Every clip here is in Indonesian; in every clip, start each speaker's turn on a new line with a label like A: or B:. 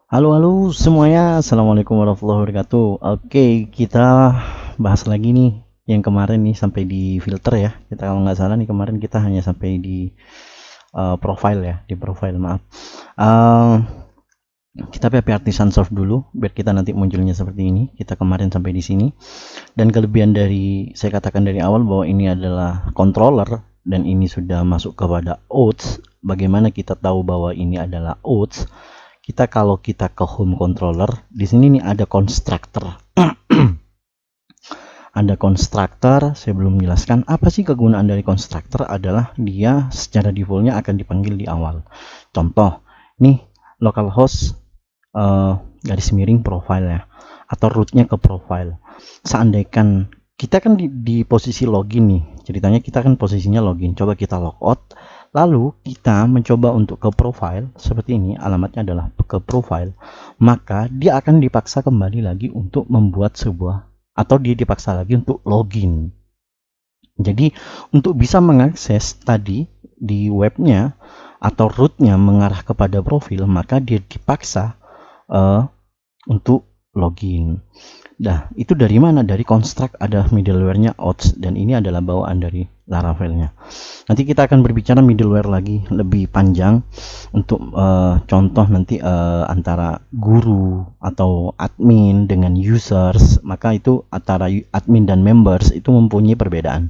A: Halo halo semuanya, assalamualaikum warahmatullahi wabarakatuh. Oke, kita bahas lagi nih yang kemarin nih sampai di filter ya. Kita kalau nggak salah nih kemarin kita hanya sampai di profile ya, di profile maaf. Eh, kita PHP Artisan Solve dulu biar kita nanti munculnya seperti ini. Kita kemarin sampai di sini. Dan kelebihan dari saya katakan dari awal bahwa ini adalah controller dan ini sudah masuk kepada OATS. Bagaimana kita tahu bahwa ini adalah OATS? Kita kalau kita ke home controller, di sini nih ada constructor. Ada constructor, saya belum menjelaskan apa sih kegunaan dari constructor adalah dia secara defaultnya akan dipanggil di awal. Contoh, nih localhost garis miring profile ya, atau rootnya ke profile. Seandainya kita kan di posisi login nih, ceritanya kita kan posisinya login. Coba kita logout, lalu kita mencoba untuk ke profile seperti ini, alamatnya adalah ke profile, maka dia akan dipaksa kembali lagi untuk membuat sebuah, atau dia dipaksa lagi untuk login. Jadi untuk bisa mengakses tadi di webnya atau rootnya mengarah kepada profil, maka dia dipaksa untuk login. Nah, itu dari mana? Dari construct ada middleware-nya OATS, dan ini adalah bawaan dari Laravel-nya. Nanti kita akan berbicara middleware lagi lebih panjang untuk contoh nanti antara guru atau admin dengan users, maka itu antara admin dan members itu mempunyai perbedaan.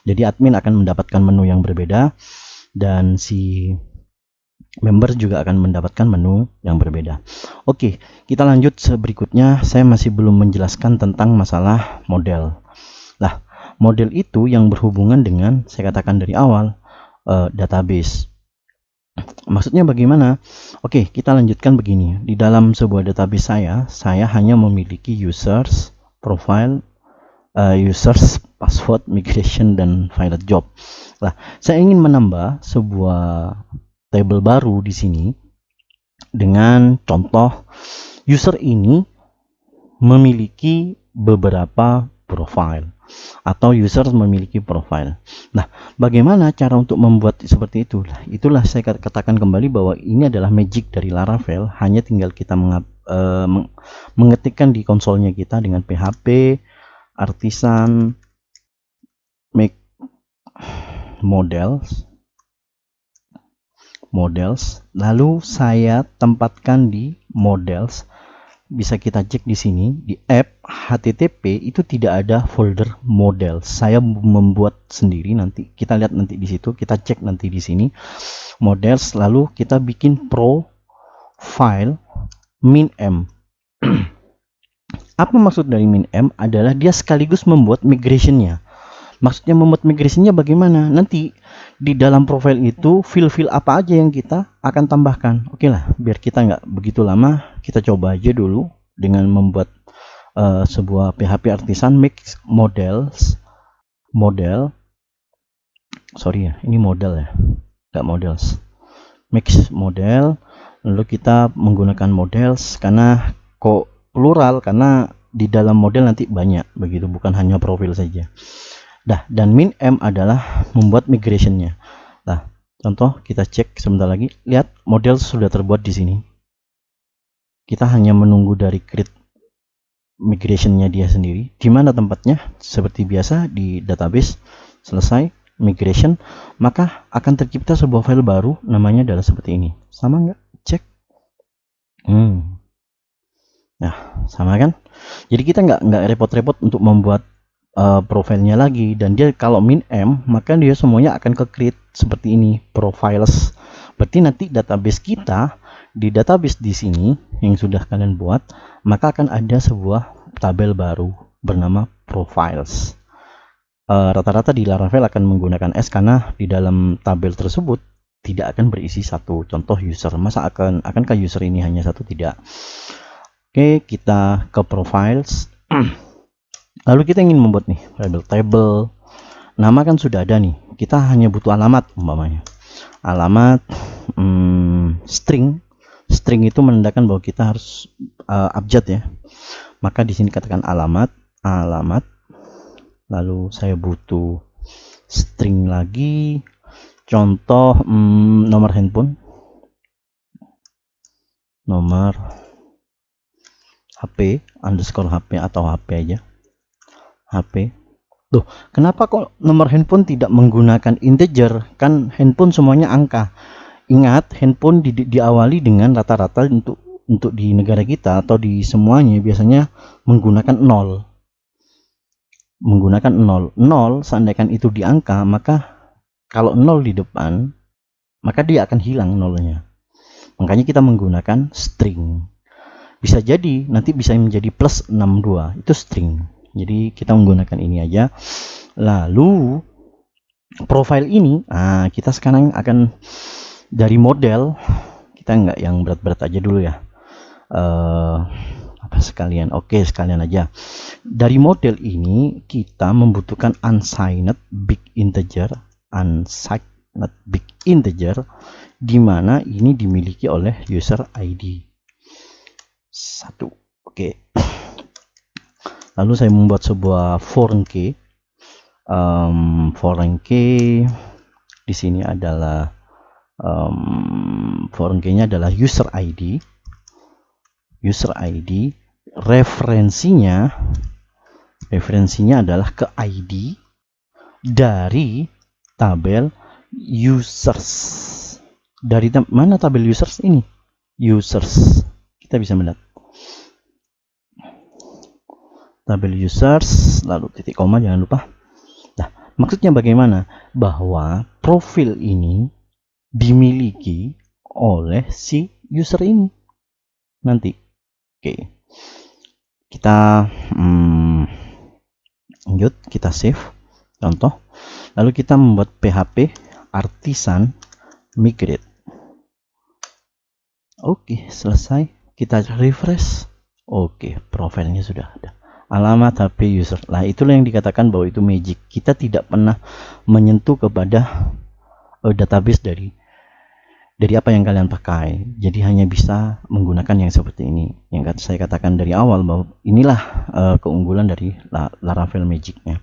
A: Jadi admin akan mendapatkan menu yang berbeda dan si member juga akan mendapatkan menu yang berbeda. Oke, kita lanjut berikutnya. Saya masih belum menjelaskan tentang masalah model. Nah, model itu yang berhubungan dengan saya katakan dari awal database. Maksudnya bagaimana? Oke, kita lanjutkan begini. Di dalam sebuah database saya hanya memiliki users, profile, users, password, migration, dan file job. Nah, saya ingin menambah sebuah table baru di sini dengan contoh user ini memiliki beberapa profile atau user memiliki profile. Nah, bagaimana cara untuk membuat seperti itu? Itulah saya katakan kembali bahwa ini adalah magic dari Laravel. Hanya tinggal kita mengetikkan di konsolnya kita dengan PHP Artisan make models, lalu saya tempatkan di models. Bisa kita cek di sini di app HTTP itu tidak ada folder model. Saya membuat sendiri, nanti kita lihat nanti di situ, kita cek nanti di sini models, lalu kita bikin profile min-m. Apa maksud dari min-m? Adalah dia sekaligus membuat migrationnya. Maksudnya membuat migrasinya bagaimana? Nanti di dalam profil itu fill apa aja yang kita akan tambahkan. Oke lah, biar kita nggak begitu lama, kita coba aja dulu dengan membuat sebuah PHP Artisan mix model. Sorry ya, ini model ya, nggak models. Mix model, lalu kita menggunakan models karena kok plural, karena di dalam model nanti banyak begitu, bukan hanya profil saja. Nah, dan min-m adalah membuat migrationnya. Nah, contoh kita cek sebentar lagi. Lihat, model sudah terbuat di sini. Kita hanya menunggu dari create migrationnya dia sendiri. Di mana tempatnya? Seperti biasa di database. Selesai migration, maka akan tercipta sebuah file baru. Namanya adalah seperti ini. Sama nggak? Cek. Nah, sama kan? Jadi kita nggak repot-repot untuk membuat profilnya lagi, dan dia kalau min-m maka dia semuanya akan ke create seperti ini, profiles. Berarti nanti database kita di database di sini yang sudah kalian buat, maka akan ada sebuah tabel baru bernama profiles. Rata-rata di Laravel akan menggunakan S karena di dalam tabel tersebut tidak akan berisi satu contoh user. Masa akankah user ini hanya satu? Tidak. Oke, kita ke profiles. Lalu kita ingin membuat nih table. Nama kan sudah ada nih. Kita hanya butuh alamat umpamanya. Alamat string. String itu menandakan bahwa kita harus abjad ya. Maka di sini katakan alamat. Lalu saya butuh string lagi. Contoh nomor handphone. Nomor HP underscore HP atau HP aja, HP. Tuh, kenapa kok nomor handphone tidak menggunakan integer? Kan handphone semuanya angka. Ingat, handphone diawali dengan rata-rata untuk di negara kita atau di semuanya biasanya menggunakan 0. Menggunakan 0. 0 seandainya itu di angka, maka kalau 0 di depan, maka dia akan hilang nolnya. Makanya kita menggunakan string. Bisa jadi nanti bisa menjadi plus 62, itu string. Jadi kita menggunakan ini aja. Lalu profile ini, kita sekarang akan dari model, kita nggak yang berat-berat aja dulu ya. Apa sekalian? Oke, sekalian aja. Dari model ini kita membutuhkan unsigned big integer, di mana ini dimiliki oleh user ID 1. Oke. Lalu saya membuat sebuah foreign key. Foreign key di sini adalah foreign key-nya adalah user ID. Referensinya adalah ke ID dari tabel users. Dari mana tabel users ini? Users. Kita bisa melihat tabel users, lalu titik koma, jangan lupa. Nah, maksudnya bagaimana? Bahwa profil ini dimiliki oleh si user ini nanti. Oke, kita lanjut, kita save contoh, lalu kita membuat PHP artisan migrate. Oke, selesai. Kita refresh. Oke, profilnya sudah ada, alamat HP user. Nah, itulah yang dikatakan bahwa itu magic. Kita tidak pernah menyentuh kepada database dari apa yang kalian pakai. Jadi hanya bisa menggunakan yang seperti ini. Yang saya katakan dari awal bahwa inilah keunggulan dari Laravel Magic-nya.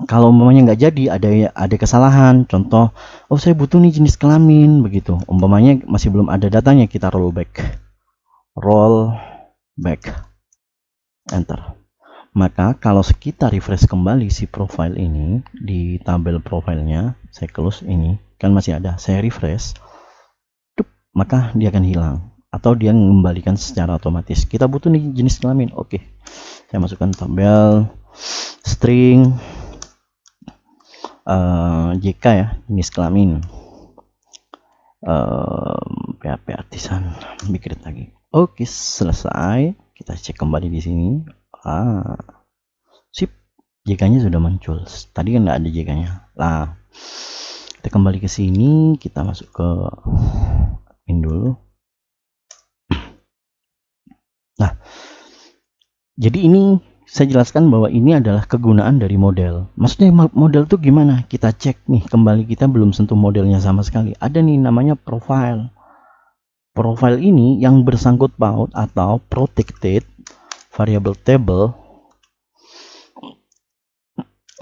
A: Kalau umpamanya nggak jadi, ada kesalahan, contoh, oh saya butuh nih jenis kelamin, begitu. Umpamanya masih belum ada datanya, kita roll back, enter. Maka kalau kita refresh kembali si profile ini di tabel profilnya, saya close ini, kan masih ada, saya refresh, maka dia akan hilang atau dia mengembalikan secara otomatis. Kita butuh nih jenis kelamin, oke, saya masukkan tabel string JK ya, jenis kelamin, PHP artisan migrate lagi. Oke, selesai. Kita cek kembali di sini. Sip, JK-nya sudah muncul. Tadi kan nggak ada JK-nya. Lah, kita kembali ke sini, kita masuk ke admin dulu. Nah, jadi ini saya jelaskan bahwa ini adalah kegunaan dari model. Maksudnya model itu gimana? Kita cek nih, kembali kita belum sentuh modelnya sama sekali. Ada nih namanya profile. Profile ini yang bersangkut paut atau protected variable table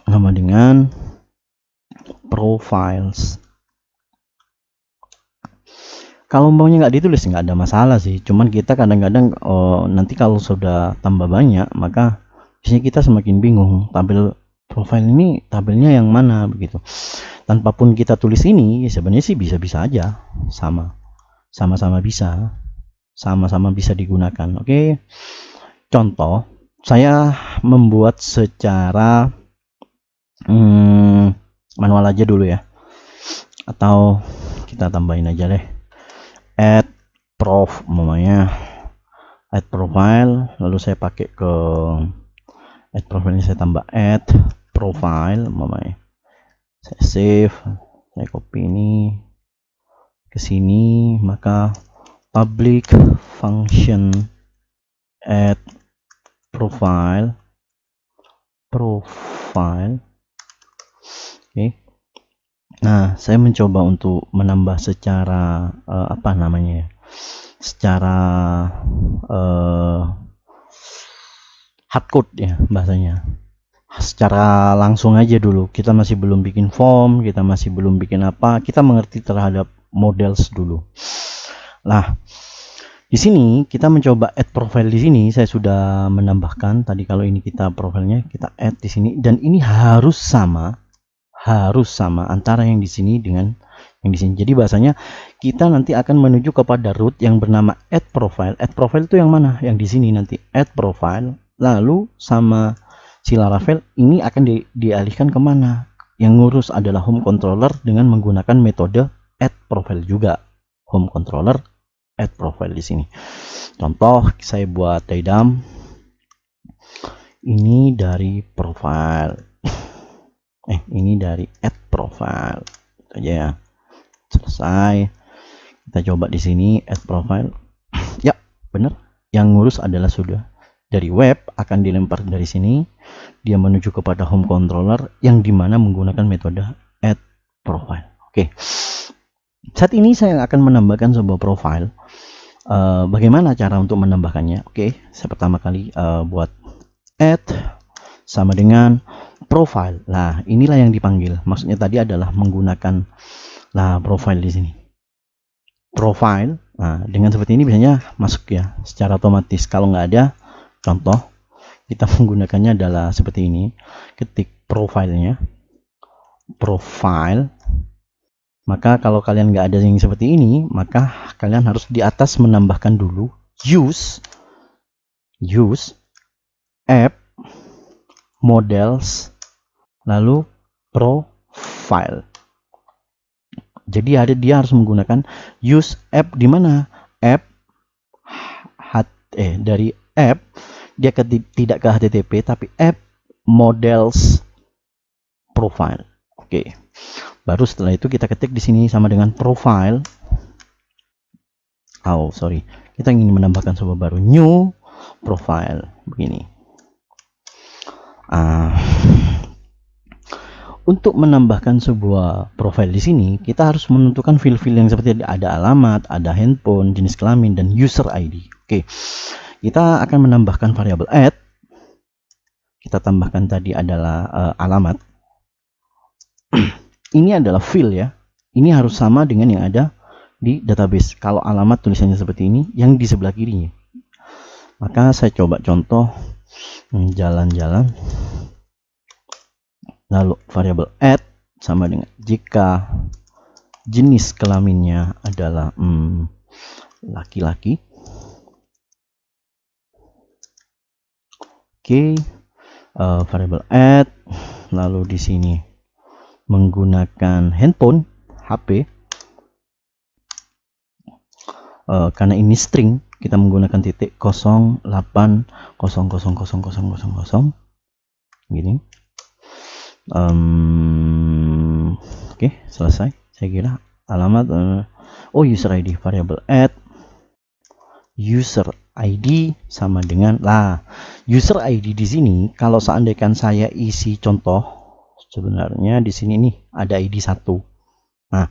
A: sama dengan profiles. Kalau umpamanya nggak ditulis nggak ada masalah sih, cuman kita kadang-kadang nanti kalau sudah tambah banyak, maka biasanya kita semakin bingung tabel profile ini tabelnya yang mana begitu. Tanpa pun kita tulis ini, sebenarnya sih bisa-bisa aja, sama-sama bisa digunakan. Oke, contoh saya membuat secara manual aja dulu ya, atau kita tambahin aja deh, add namanya add profile, lalu saya pakai ke add profile ini, saya tambah add profile namanya, saya save, saya copy ini ke sini, maka public function add profile. Oke. Nah, saya mencoba untuk menambah secara secara hardcode ya bahasanya, secara langsung aja dulu. Kita masih belum bikin form, kita masih belum bikin apa, kita mengerti terhadap models dulu. Nah, Di sini kita mencoba add profile. Di sini saya sudah menambahkan tadi, kalau ini kita profilnya kita add di sini, dan ini harus sama antara yang di sini dengan yang di sini. Jadi bahasanya kita nanti akan menuju kepada root yang bernama add profile. Add profile itu yang mana? Yang di sini nanti add profile, lalu sama si Laravel ini akan dialihkan kemana? Yang ngurus adalah home controller dengan menggunakan metode add profile juga. Home controller add profile di sini. Contoh saya buat daidam ini dari profile, ini dari add profile, itu aja ya. Selesai. Kita coba di sini add profile. Ya, benar. Yang ngurus adalah sudah dari web, akan dilempar dari sini, dia menuju kepada home controller yang dimana menggunakan metode add profile. Oke. Saat ini saya akan menambahkan sebuah profile. Bagaimana cara untuk menambahkannya? Oke, saya pertama kali buat add sama dengan profile. Nah, inilah yang dipanggil. Maksudnya tadi adalah menggunakan profile di sini. Profile. Nah, dengan seperti ini biasanya masuk ya secara otomatis. Kalau nggak ada, contoh kita menggunakannya adalah seperti ini. Ketik profilenya, profile. Maka kalau kalian nggak ada yang seperti ini, maka kalian harus di atas menambahkan dulu use app models lalu profile. Jadi dia harus menggunakan use app, di mana app dari app dia tidak ke HTTP tapi app models profile. Oke. Baru setelah itu kita ketik di sini sama dengan profile. Kita ingin menambahkan sebuah baru, new profile begini. Untuk menambahkan sebuah profile di sini, kita harus menentukan field-field yang seperti ada alamat, ada handphone, jenis kelamin, dan user ID. Oke, kita akan menambahkan variabel add. Kita tambahkan tadi adalah alamat. Ini adalah field ya. Ini harus sama dengan yang ada di database. Kalau alamat tulisannya seperti ini, yang di sebelah kirinya. Maka saya coba contoh jalan-jalan. Lalu variabel add sama dengan jika jenis kelaminnya adalah laki-laki. Oke, variabel add, lalu di sini menggunakan handphone HP. Karena ini string, kita menggunakan titik 08000000 gini. Oke, selesai. Saya kira alamat user ID, variabel add user ID sama dengan user ID di sini. Kalau seandainya saya isi contoh, sebenarnya di sini nih ada ID 1. Nah,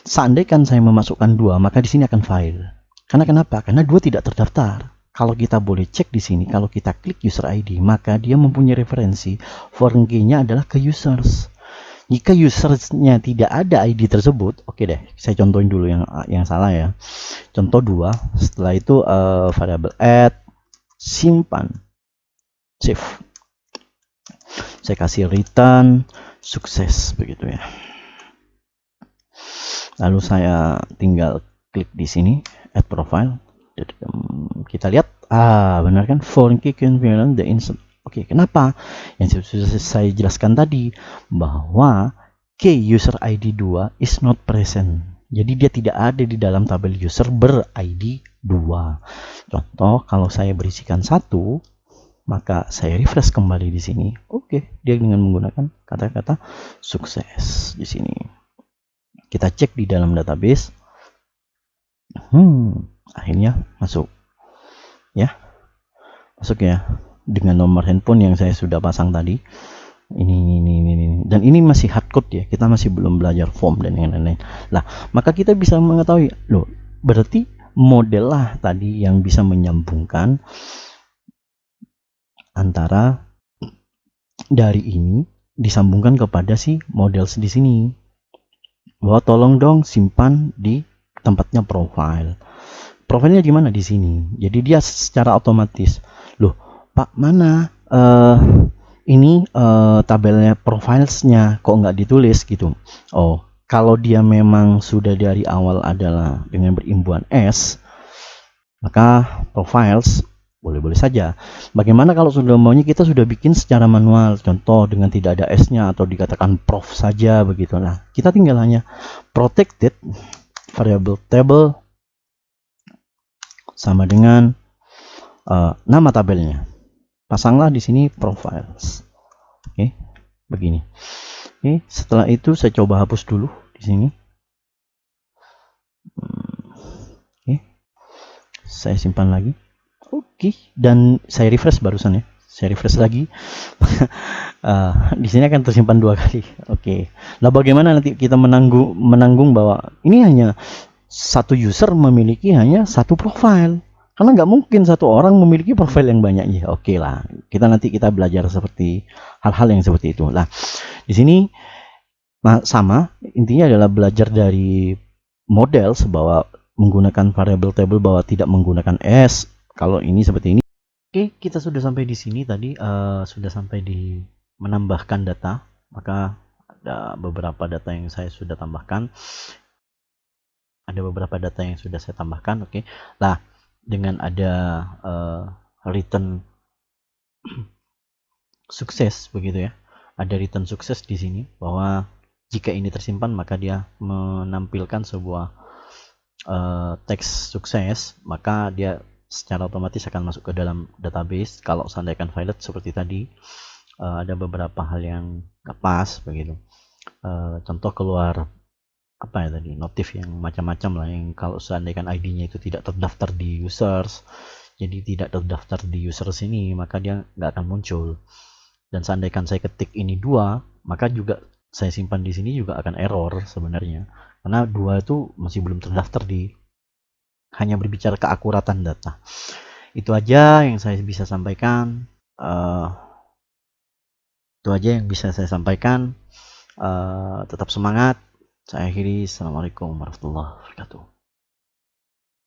A: seandainya saya memasukkan 2, maka di sini akan file. Karena kenapa? Karena 2 tidak terdaftar. Kalau kita boleh cek di sini, kalau kita klik user ID, maka dia mempunyai referensi foreign key-nya adalah ke users. Jika usersnya tidak ada ID tersebut, oke deh, saya contohin dulu yang salah ya. Contoh 2, setelah itu variabel add, simpan, save. Saya kasih return sukses begitu ya. Lalu saya tinggal klik di sini add profile. Kita lihat, benar kan, foreign key configuration the insert. Oke, kenapa? Yang sudah saya jelaskan tadi, bahwa key user ID 2 is not present. Jadi dia tidak ada di dalam tabel user ber-ID 2. Contoh, kalau saya berisikan 1, maka saya refresh kembali di sini. Oke, dia dengan menggunakan kata-kata sukses di sini. Kita cek di dalam database. Akhirnya masuk ya, dengan nomor handphone yang saya sudah pasang tadi. Ini dan ini masih hardcode ya, kita masih belum belajar form dan yang lain-lain. Maka kita bisa mengetahui, berarti model lah tadi yang bisa menyambungkan antara dari ini disambungkan kepada si models di sini. Bahwa tolong dong simpan di tempatnya profile. Profilnya di mana? Di sini. Jadi dia secara otomatis, loh Pak, mana ini tabelnya profilesnya kok nggak ditulis gitu. Oh, kalau dia memang sudah dari awal adalah dengan berimbuhan S, maka profiles boleh-boleh saja. Bagaimana kalau sudah maunya kita sudah bikin secara manual, contoh dengan tidak ada S-nya atau dikatakan prof saja begitu. Nah, kita tinggal hanya protected variable table sama dengan nama tabelnya. Pasanglah di sini profiles. Oke, begini. Oke, setelah itu saya coba hapus dulu di sini. Oke, saya simpan lagi. Oke, dan saya refresh barusan ya. Saya refresh lagi. Di sini akan tersimpan 2 kali. Oke. Nah, bagaimana nanti kita menanggung bahwa ini hanya satu user memiliki hanya satu profile? Karena nggak mungkin satu orang memiliki profil yang banyak ya. Oke lah, kita belajar seperti hal-hal yang seperti itu. Nah, di sini sama, intinya adalah belajar dari model bahwa menggunakan variable table bahwa tidak menggunakan S. Kalau ini seperti ini. Oke, kita sudah sampai di sini tadi, sudah sampai di menambahkan data. Maka ada beberapa data yang saya sudah tambahkan. Ada beberapa data yang sudah saya tambahkan. Oke, nah dengan ada return sukses begitu ya. Ada return sukses di sini bahwa jika ini tersimpan maka dia menampilkan sebuah teks sukses, maka dia secara otomatis akan masuk ke dalam database. Kalau seandainya violet seperti tadi, ada beberapa hal yang nggak pas begitu. Contoh keluar apa ya tadi, notif yang macam-macam lah, yang kalau seandainya ID-nya itu tidak terdaftar di users, jadi tidak terdaftar di users ini, maka dia nggak akan muncul. Dan seandainya saya ketik ini 2, maka juga saya simpan di sini juga akan error sebenarnya, karena 2 itu masih belum terdaftar di, hanya berbicara keakuratan data. Itu aja yang saya bisa sampaikan. Itu aja yang bisa saya sampaikan. Tetap semangat. Saya akhiri. Assalamualaikum warahmatullahi wabarakatuh.